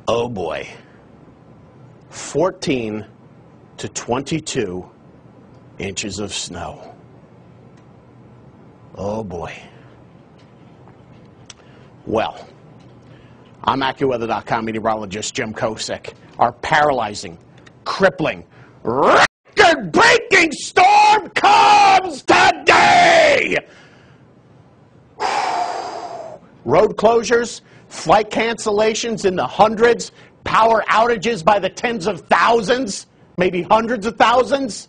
Oh boy. 14 to 22 inches of snow. Oh boy. Well, I'm AccuWeather.com meteorologist Jim Kosick. Our paralyzing, crippling, record-breaking storm comes today! Road closures, flight cancellations in the hundreds, power outages by the tens of thousands, maybe hundreds of thousands.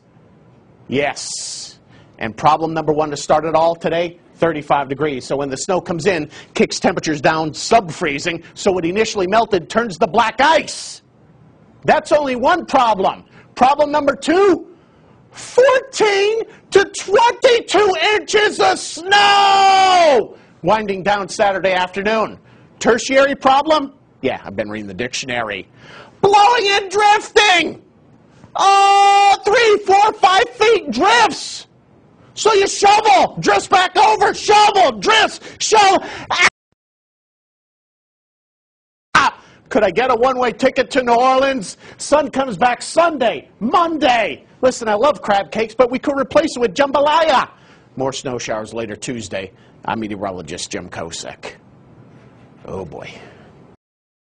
Yes. And problem number one to start it all today, 35 degrees. So when the snow comes in, kicks temperatures down sub-freezing, so what initially melted turns to black ice. That's only one problem. Problem number two, 14 to 22 inches of snow! Winding down Saturday afternoon. Tertiary problem? Yeah, I've been reading the dictionary. Blowing and drifting! Oh, 3, 4, 5 feet drifts! So you shovel, drifts back over, shovel, drifts, shovel. Ah! Could I get a one-way ticket to New Orleans? Sun comes back Sunday, Monday. Listen, I love crab cakes, but we could replace it with jambalaya. More snow showers later Tuesday. I'm meteorologist Jim Kosick. Oh boy.